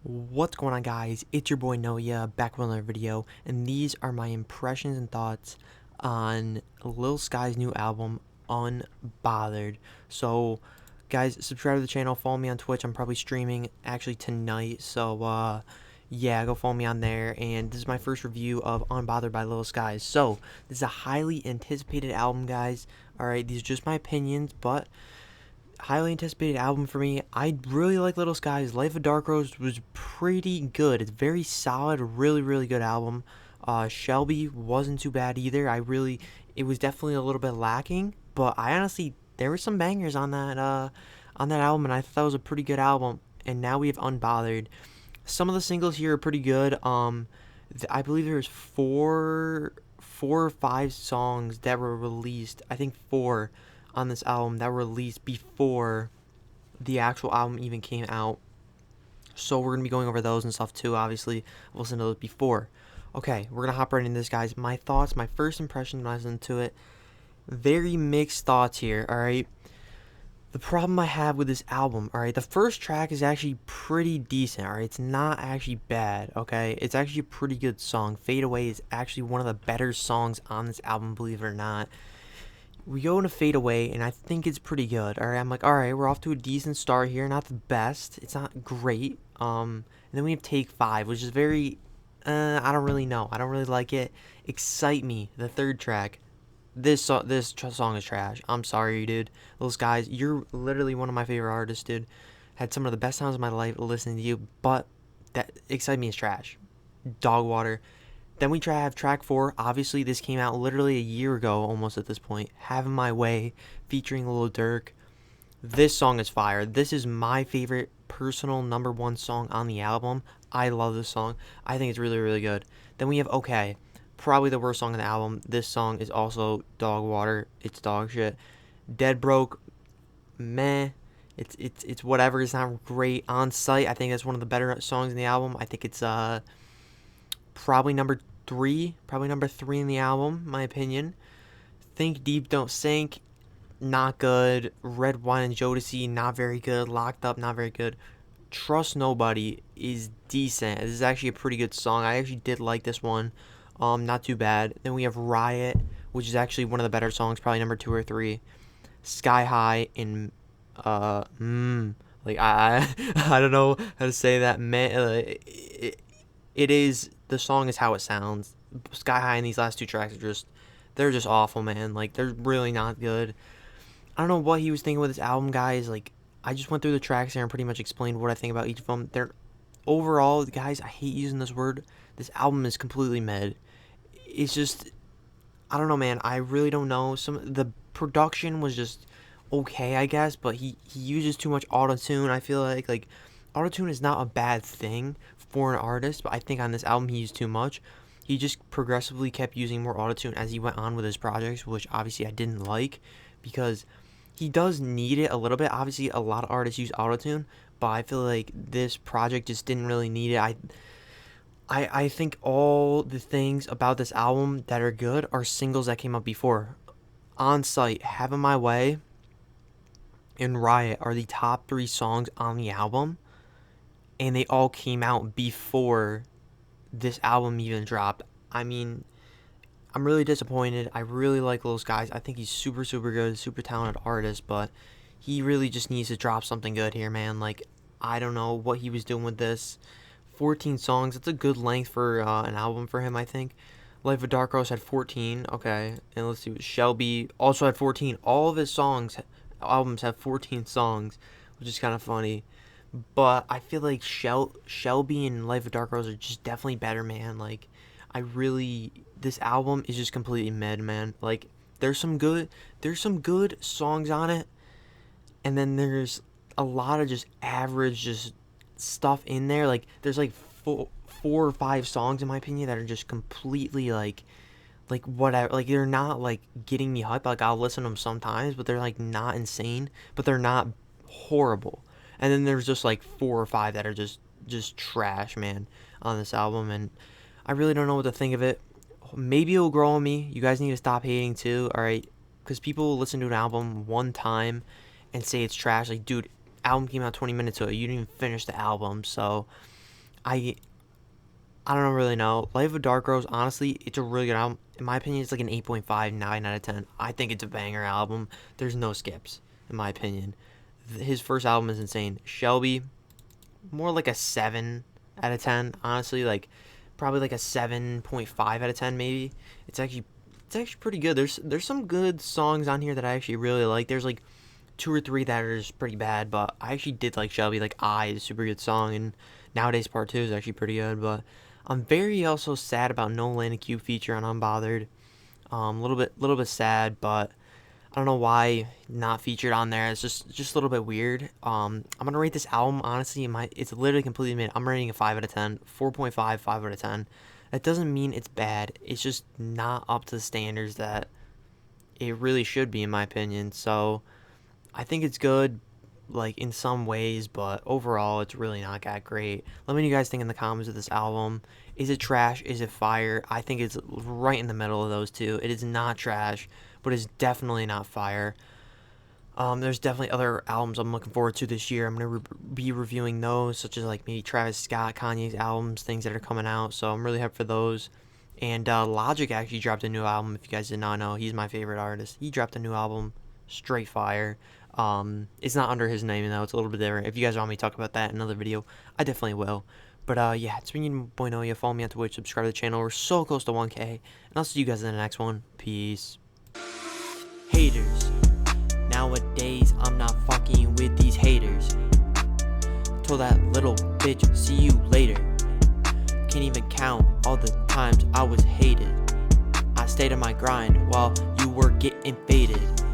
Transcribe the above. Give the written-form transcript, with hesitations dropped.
What's going on, guys? It's your boy Noyuh back with another video, and these are my impressions and thoughts on Lil Skies' new album, Unbothered. So, guys, subscribe to the channel, follow me on Twitch. I'm probably streaming actually tonight, so yeah, go follow me on there. And this is my first review of Unbothered by Lil Skies. So, this is a highly anticipated album, guys. Alright, these are just my opinions, but highly anticipated album for me. I really like Little Skies. Life of Dark Rose was pretty good. It's very solid, really good album. Shelby wasn't too bad either. It was definitely a little bit lacking, but I honestly, there were some bangers on that album, and I thought that was a pretty good album. And now we have Unbothered. Some of the singles here are pretty good. I believe there's four or five songs that were released. I think four on this album that were released before the actual album even came out. So we're gonna be going over those and stuff too. Obviously, I've listened to those before. Okay, we're gonna hop right into this, guys. My thoughts, my first impression when I listened to it. Very mixed thoughts here. All right. The problem I have with this album, all right, the first track is actually pretty decent, all right? It's not actually bad, okay? It's actually a pretty good song. Fade Away is actually one of the better songs on this album, believe it or not. We go into Fade Away, and I think it's pretty good, all right? I'm like, all right, we're off to a decent start here. Not the best. It's not great. And then we have Take 5, which is very, I don't really know. I don't really like it. Excite Me, the third track. This song is trash. I'm sorry, dude. Those guys, you're literally one of my favorite artists, dude. Had some of the best times of my life listening to you, but that Excite Me is trash. Dog water. Then we have track 4. Obviously, this came out literally a year ago, almost at this point. Having My Way, featuring Lil Durk. This song is fire. This is my favorite personal number one song on the album. I love this song. I think it's really good. Then we have Okay. Probably the worst song on the album. This song is also dog water. It's dog shit. Dead Broke, meh. It's whatever. It's not great. On Site, I think that's one of the better songs in the album. I think it's probably number 3. Probably number 3 in the album, my opinion. Think Deep Don't Sink, not good. Red Wine and Jodeci, not very good. Locked Up, not very good. Trust Nobody is decent. This is actually a pretty good song. I actually did like this one. Not too bad. Then we have Riot, which is actually one of the better songs, probably number 2 or 3. Sky High and like I don't know how to say that. Man, it is, the song is how it sounds. Sky High and these last 2 tracks are they're just awful, man. Like, they're really not good. I don't know what he was thinking with this album, guys. Like, I just went through the tracks here and pretty much explained what I think about each of them. They're overall, guys, I hate using this word. This album is completely mid. It's just, I don't know, man. I really don't know. The production was just okay, I guess, but he uses too much auto-tune. I feel like auto-tune is not a bad thing for an artist, but I think on this album he used too much. He just progressively kept using more auto-tune as he went on with his projects, which obviously I didn't like, because he does need it a little bit. Obviously, a lot of artists use autotune, but I feel like this project just didn't really need it. I think all the things about this album that are good are singles that came out before. On Site, Having My Way, and Riot are the top 3 songs on the album, and they all came out before this album even dropped. I mean, I'm really disappointed. I really like Lil Skies. I think he's super good, super talented artist, but he really just needs to drop something good here, man. Like, I don't know what he was doing with this. 14 songs, it's a good length for an album for him, I think. Life of Dark Rose had 14, okay. And let's see, Shelby also had 14. All of his albums have 14 songs, which is kind of funny. But I feel like Shelby and Life of Dark Rose are just definitely better, man. Like, this album is just completely mid, man. Like, there's some good songs on it, and then there's a lot of just average just stuff in there. Like, there's like four or 5 songs in my opinion that are just completely like whatever. Like, they're not like getting me hyped. Like, I'll listen to them sometimes, but they're like not insane, but they're not horrible. And then there's just like 4 or 5 that are just trash, man, on this album, and I really don't know what to think of it. Maybe it'll grow on me. You guys need to stop hating too, alright? Because people will listen to an album one time and say it's trash. Like, dude, album came out 20 minutes ago. You didn't even finish the album. So, I don't really know. Life of Dark Rose, honestly, it's a really good album. In my opinion, it's like an 8.5, 9 out of 10. I think it's a banger album. There's no skips, in my opinion. His first album is insane. Shelby, more like a 7 out of 10, honestly. Like, probably like a 7.5 out of 10, maybe. It's actually pretty good. There's some good songs on here that I actually really like. There's like 2 or 3 that are just pretty bad, but I actually did like Shelby. Like, I is a super good song, and Nowadays Part 2 is actually pretty good, but I'm very also sad about no Landon Cube feature on Unbothered. A little bit sad, but I don't know why not featured on there. It's just a little bit weird. I'm gonna rate this album honestly. It's literally completely mid. I'm rating a 5 out of 10, 4.5, 5 out of 10. That doesn't mean it's bad. It's just not up to the standards that it really should be, in my opinion. So I think it's good, like in some ways, but overall it's really not that great. Let me know what you guys think in the comments of this album. Is it trash? Is it fire? I think it's right in the middle of those two. It is not trash, but it's definitely not fire. There's definitely other albums I'm looking forward to this year. I'm gonna be reviewing those, such as like maybe Travis Scott, Kanye's albums, things that are coming out. So I'm really hyped for those. And Logic actually dropped a new album. If you guys did not know, he's my favorite artist. He dropped a new album, straight fire. It's not under his name though. It's a little bit different. If you guys want me to talk about that in another video, I definitely will. But yeah, it's been your boy Noyuh. Follow me on Twitch, subscribe to the channel. We're so close to 1K, and I'll see you guys in the next one. Peace. Haters. Nowadays, I'm not fucking with these haters. Told that little bitch, see you later. Can't even count all the times I was hated. I stayed on my grind while you were getting faded.